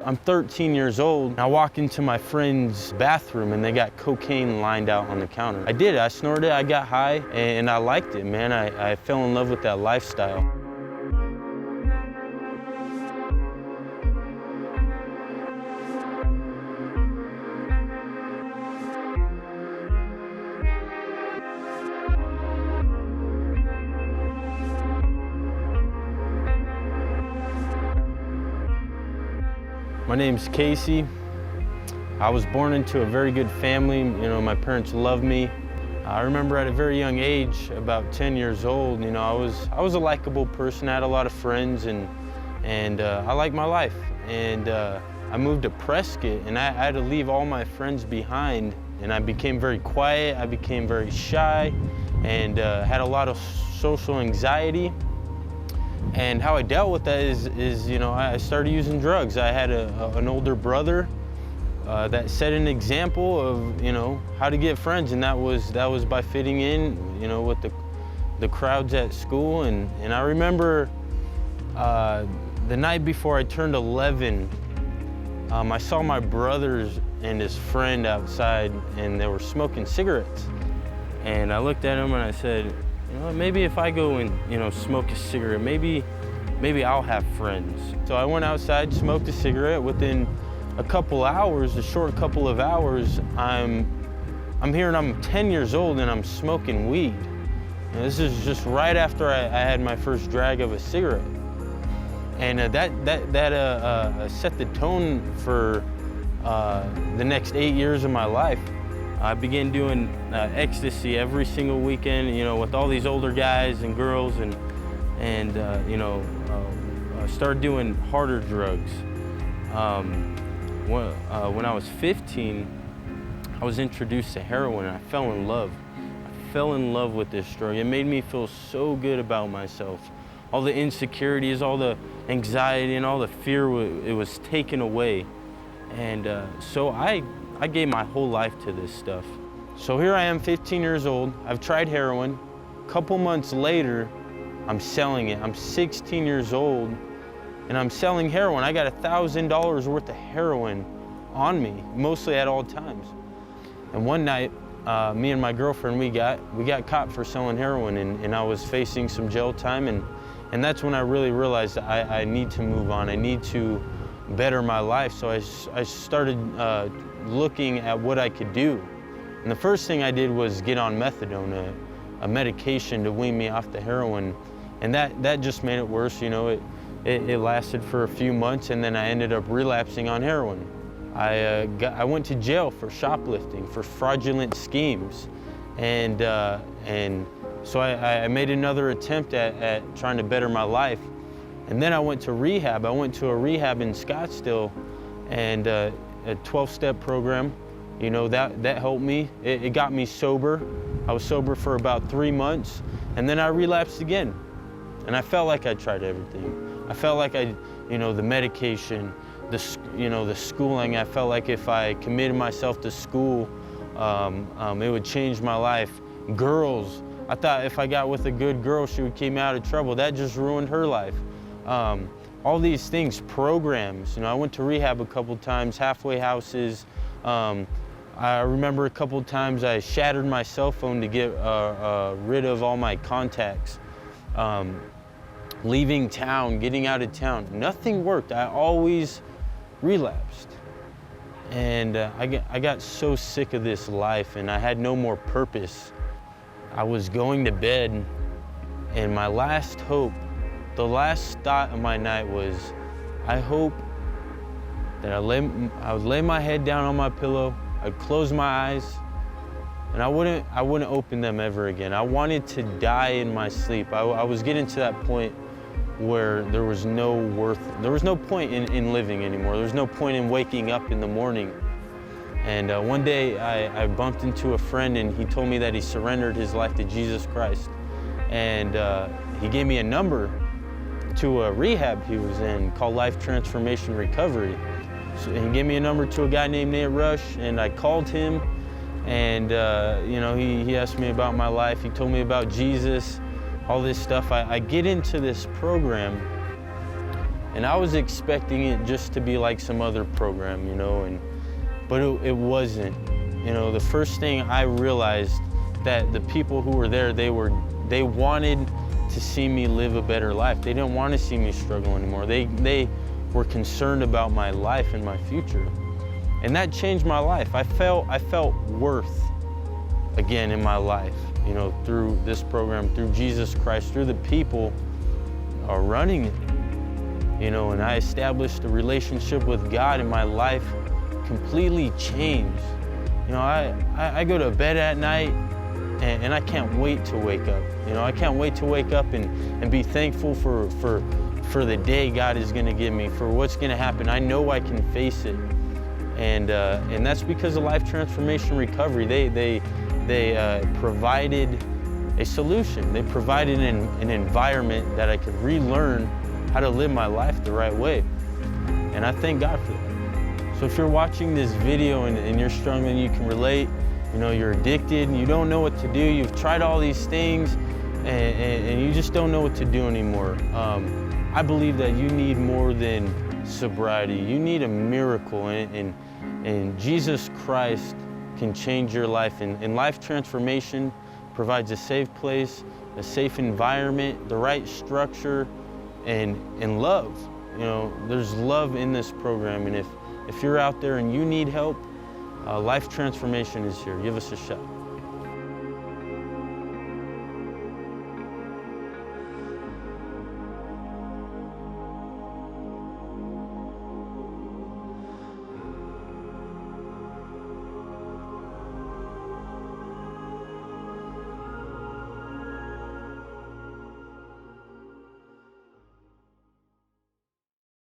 I'm 13 years old, and I walk into my friend's bathroom and they got cocaine lined out on the counter. I did it, I snorted it, I got high, and I liked it, man. I fell in love with that lifestyle. My name's Kasey. I was born into a very good family. You know, my parents loved me. I remember at a very young age, about 10 years old, you know, I was a likable person. I had a lot of friends, and I liked my life. And I moved to Prescott, and I had to leave all my friends behind. And I became very quiet. I became very shy, and had a lot of social anxiety. And how I dealt with that is you know, I started using drugs. I had an older brother that set an example of, you know, how to get friends, and that was by fitting in, you know, with the crowds at school. And I remember the night before I turned 11, I saw my brothers and his friend outside, and they were smoking cigarettes. And I looked at them and I said, you know, maybe if I go and, you know, smoke a cigarette, maybe I'll have friends. So I went outside, smoked a cigarette. Within a couple hours, a short couple of hours, I'm here and I'm 10 years old and I'm smoking weed. And this is just right after I had my first drag of a cigarette. And that set the tone for the next 8 years of my life. I began doing ecstasy every single weekend, you know, with all these older guys and girls, and you know, started doing harder drugs. When I was 15, I was introduced to heroin, and I fell in love. I fell in love with this drug. It made me feel so good about myself. All the insecurities, all the anxiety, and all the fear, it was taken away. And so I gave my whole life to this stuff. So here I am, 15 years old. I've tried heroin. A couple months later, I'm selling it. I'm 16 years old, and I'm selling heroin. I got $1,000 worth of heroin on me, mostly at all times. And one night, me and my girlfriend, we got caught for selling heroin, and I was facing some jail time, and that's when I really realized that I need to move on. I need to better my life. So I started looking at what I could do. And the first thing I did was get on methadone, a medication to wean me off the heroin. And that just made it worse. You know, it lasted for a few months, and then I ended up relapsing on heroin. I went to jail for shoplifting, for fraudulent schemes. And so I made another attempt at trying to better my life. And then I went to rehab. I went to a rehab in Scottsdale, and a 12-step program. You know, that helped me. It got me sober. I was sober for about 3 months, and then I relapsed again. And I felt like I tried everything. I felt like you know, the medication, you know, the schooling. I felt like if I committed myself to school, it would change my life. Girls, I thought if I got with a good girl, she would keep me out of trouble. That just ruined her life. All these things, programs. You know, I went to rehab a couple times, halfway houses. I remember a couple times I shattered my cell phone to get rid of all my contacts. Leaving town, getting out of town, nothing worked. I always relapsed. And I got so sick of this life, and I had no more purpose. I was going to bed, and my last hope, the last thought of my night was, I hope that I would lay my head down on my pillow, I'd close my eyes, and I wouldn't open them ever again. I wanted to die in my sleep. I was getting to that point where there was no point in living anymore. There was no point in waking up in the morning. And one day I bumped into a friend, and he told me that he surrendered his life to Jesus Christ. And he gave me a number to a rehab he was in called Life Transformation Recovery. So he gave me a number to a guy named Nate Rush, and I called him, and you know, he asked me about my life. He told me about Jesus, all this stuff. I get into this program, And I was expecting it just to be like some other program, you know, but it wasn't. You know, the first thing I realized that the people who were there, they wanted to see me live a better life. They didn't want to see me struggle anymore. They were concerned about my life and my future. And that changed my life. I felt worth again in my life, you know, through this program, through Jesus Christ, through the people running it. You know, and I established a relationship with God, and my life completely changed. You know, I go to bed at night and I can't wait to wake up. You know, I can't wait to wake up and be thankful for the day God is gonna give me, for what's gonna happen. I know I can face it. And that's because of Life Transformation Recovery. They provided a solution. They provided an environment that I could relearn how to live my life the right way. And I thank God for that. So if you're watching this video and you're struggling, you can relate, you know, you're addicted and you don't know what to do, you've tried all these things and you just don't know what to do anymore. I believe that you need more than sobriety. You need a miracle, and Jesus Christ can change your life. And Life Transformation provides a safe place, a safe environment, the right structure, and love. You know, there's love in this program, and if you're out there and you need help, Life Transformation is here. Give us a shot.